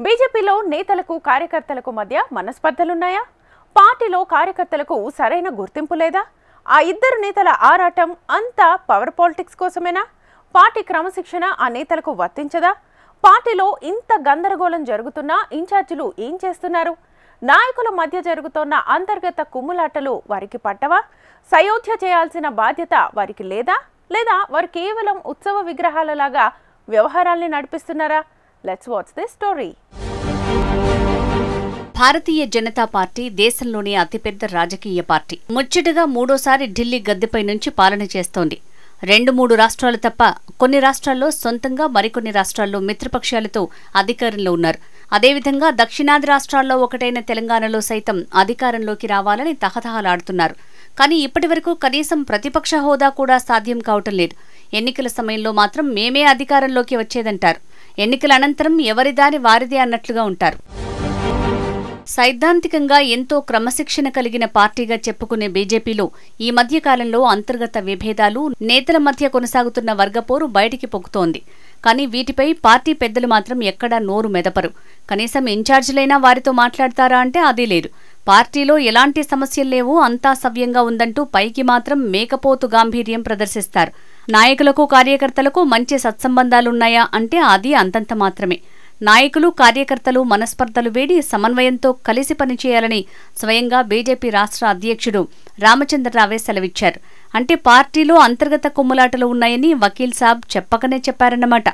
బీజేపీలో నేతలకు కార్యకర్తలకు మధ్య మనస్పర్ధలున్నాయా? పార్టీలో కార్యకర్తలకు సరైన గుర్తింపు లేదా? ఆ ఇద్దరు నేతల ఆరాటం అంతా పవర్ పాలిటిక్స్ కోసమేనా? పార్టీ క్రమశిక్షణ ఆ నేతలకు వర్తించదా? పార్టీలో ఇంత గందరగోళం జరుగుతున్నా ఇన్ఛార్జీలు ఏం చేస్తున్నారు? నాయకుల మధ్య జరుగుతున్న అంతర్గత కుమ్ములాటలు వారికి పట్టవా? సయోధ్య చేయాల్సిన బాధ్యత వారికి లేదా? లేదా వారు కేవలం ఉత్సవ విగ్రహాలలాగా వ్యవహారాల్ని నడిపిస్తున్నారా? Let's watch this story. Bharatiya Janata party దేశంలోనే అతిపెద్ద రాజకీయ పార్టీ. ముచ్చటగా మూడోసారి ఢిల్లీ గద్దెపై నుంచి పాలన చేస్తోంది. 2-3 రాష్ట్రాలు తప్ప కొన్ని రాష్ట్రాల్లో సొంతంగా, మరికొన్ని రాష్ట్రాల్లో మిత్రపక్షాలతో అధికారంలో ఉన్నారు. అదేవిధంగా దక్షిణాది రాష్ట్రాల్లో ఒకటైన తెలంగాణలో సైతం అధికారంలోకి రావాలని తహతహలాడుతున్నారు. కానీ ఇప్పటివరకు కనీసం ప్రతిపక్ష హోదా కూడా సాధ్యం కావటం లేదు. ఎన్నికల సమయంలో మాత్రం మేమే అధికారంలోకి వచ్చేదంటారు. ఎన్నికల అనంతరం ఎవరిదాని వారిదే అన్నట్లుగా ఉంటారు. సైద్ధాంతికంగా ఎంతో క్రమశిక్షణ కలిగిన పార్టీగా చెప్పుకునే బీజేపీలో ఈ మధ్యకాలంలో అంతర్గత విభేదాలు, నేతల మధ్య కొనసాగుతున్న వర్గపోరు బయటికి పొక్కుతోంది. కానీ వీటిపై పార్టీ పెద్దలు మాత్రం ఎక్కడా నోరు మెదపరు. కనీసం ఇన్ఛార్జీలైనా వారితో మాట్లాడతారా అంటే అదీ లేదు. పార్టీలో ఎలాంటి సమస్యలు లేవు, అంతా సవ్యంగా ఉందంటూ పైకి మాత్రం మేకపోతు గాంభీర్యం ప్రదర్శిస్తారు. నాయకులకు కార్యకర్తలకు మంచి సత్సంబంధాలున్నాయా అంటే అది అంతంత మాత్రమే. నాయకులు కార్యకర్తలు మనస్పర్ధలు వేడి సమన్వయంతో కలిసి పనిచేయాలని స్వయంగా బీజేపీ రాష్ట్ర అధ్యక్షుడు రామచంద్రరావే సెలవిచ్చారు. అంటే పార్టీలో అంతర్గత కుమ్ములాటలు ఉన్నాయని వకీల్ సాబ్ చెప్పకనే చెప్పారన్నమాట.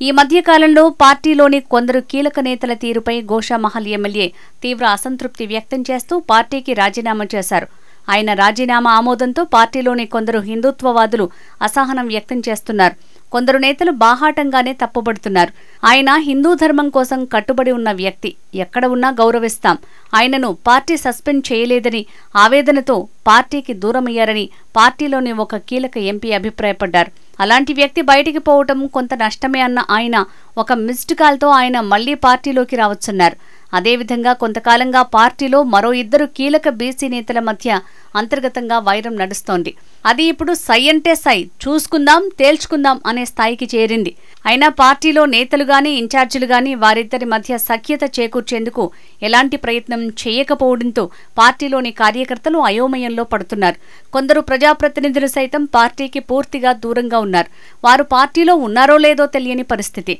ఈ మధ్యకాలంలో పార్టీలోని కొందరు కీలక నేతల తీరుపై గోషామహల్ ఎమ్మెల్యే తీవ్ర అసంతృప్తి వ్యక్తం చేస్తూ పార్టీకి రాజీనామా చేశారు. ఆయన రాజీనామా ఆమోదంతో పార్టీలోని కొందరు హిందుత్వవాదులు అసహనం వ్యక్తం చేస్తున్నారు. కొందరు నేతలు బాహాటంగానే తప్పుబడుతున్నారు. ఆయన హిందూ ధర్మం కోసం కట్టుబడి ఉన్న వ్యక్తి, ఎక్కడ ఉన్నా గౌరవిస్తాం. ఆయనను పార్టీ సస్పెండ్ చేయలేదని, ఆవేదనతో పార్టీకి దూరమయ్యారని పార్టీలోని ఒక కీలక ఎంపీ అభిప్రాయపడ్డారు. అలాంటి వ్యక్తి బయటికి పోవటం కొంత నష్టమే అన్న ఆయన ఒక మిస్డ్ కాల్తో ఆయన మళ్లీ పార్టీలోకి రావచ్చున్నారు. అదేవిధంగా కొంతకాలంగా పార్టీలో మరో 2 కీలక బీసీ నేతల మధ్య అంతర్గతంగా వైరం నడుస్తోంది. అది ఇప్పుడు సై అంటే సై, చూసుకుందాం తేల్చుకుందాం అనే స్థాయికి చేరింది. అయినా పార్టీలో నేతలుగాని ఇన్ఛార్జీలుగాని వారిద్దరి మధ్య సఖ్యత చేకూర్చేందుకు ఎలాంటి ప్రయత్నం చేయకపోవడంతో పార్టీలోని కార్యకర్తలు అయోమయంలో పడుతున్నారు. కొందరు ప్రజాప్రతినిధులు సైతం పార్టీకి పూర్తిగా దూరంగా ఉన్నారు. వారు పార్టీలో ఉన్నారో లేదో తెలియని పరిస్థితి.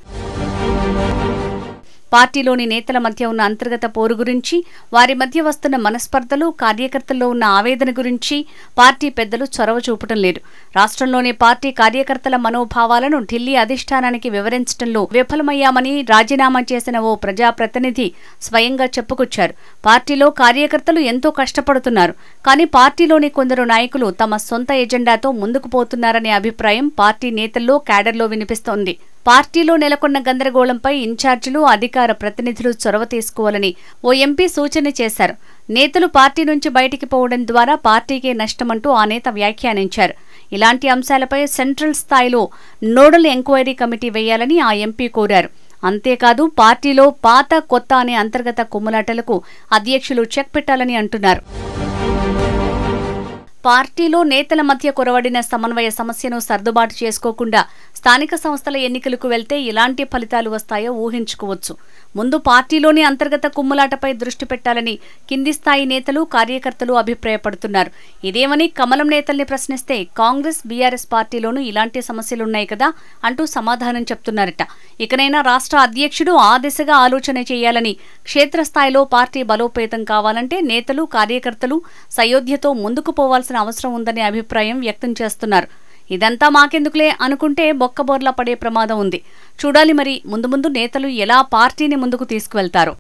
పార్టీలోని నేతల మధ్య ఉన్న అంతర్గత పోరు గురించి, వారి మధ్య వస్తున్న మనస్పర్ధలు, కార్యకర్తల్లో ఉన్న ఆవేదన గురించి పార్టీ పెద్దలు చొరవ చూపటం లేదు. రాష్ట్రంలోని పార్టీ కార్యకర్తల మనోభావాలను ఢిల్లీ అధిష్టానానికి వివరించడంలో విఫలమయ్యామని రాజీనామా చేసిన ఓ ప్రజాప్రతినిధి స్వయంగా చెప్పుకొచ్చారు. పార్టీలో కార్యకర్తలు ఎంతో కష్టపడుతున్నారు. కానీ పార్టీలోని కొందరు నాయకులు తమ సొంత ఎజెండాతో ముందుకు పోతున్నారనే అభిప్రాయం పార్టీ నేతల్లో, క్యాడర్లో వినిపిస్తోంది. పార్టీలో నెలకొన్న గందరగోళంపై ఇన్ఛార్జీలు, అధికార ప్రతినిధులు చొరవ తీసుకోవాలని ఓ ఎంపీ సూచన చేశారు. నేతలు పార్టీ నుంచి బయటికి పోవడం ద్వారా పార్టీకే నష్టమంటూ ఆ నేత వ్యాఖ్యానించారు. ఇలాంటి అంశాలపై సెంట్రల్ స్థాయిలో నోడల్ ఎంక్వైరీ కమిటీ వేయాలని ఆ ఎంపీ కోరారు. అంతేకాదు పార్టీలో పాత కొత్త అనే అంతర్గత కుమ్ములాటలకు అధ్యక్షులు చెక్ పెట్టాలని అంటున్నారు. పార్టీలో నేతల మధ్య కొరవడిన సమన్వయ సమస్యను సర్దుబాటు చేసుకోకుండా స్థానిక సంస్థల ఎన్నికలకు వెళ్తే ఎలాంటి ఫలితాలు వస్తాయో ఊహించుకోవచ్చు. ముందు పార్టీలోని అంతర్గత కుమ్ములాటపై దృష్టి పెట్టాలని కింది స్థాయి నేతలు, కార్యకర్తలు అభిప్రాయపడుతున్నారు. ఇదేమని కమలం నేతల్ని ప్రశ్నిస్తే కాంగ్రెస్, బీఆర్ఎస్ పార్టీలోనూ ఇలాంటి సమస్యలున్నాయి కదా అంటూ సమాధానం చెప్తున్నారట. ఇకనైనా రాష్ట్ర అధ్యక్షుడు ఆ దిశగా ఆలోచన చేయాలని, క్షేత్రస్థాయిలో పార్టీ బలోపేతం కావాలంటే నేతలు, కార్యకర్తలు సయోధ్యతో ముందుకు పోవాల్సిన అవసరం ఉందనే అభిప్రాయం వ్యక్తం చేస్తున్నారు. ఇదంతా మాకెందుకులే అనుకుంటే బొక్కబోర్లా పడే ప్రమాదం ఉంది. చూడాలి మరి ముందు ముందు నేతలు ఎలా పార్టీని ముందుకు తీసుకువెళ్తారో.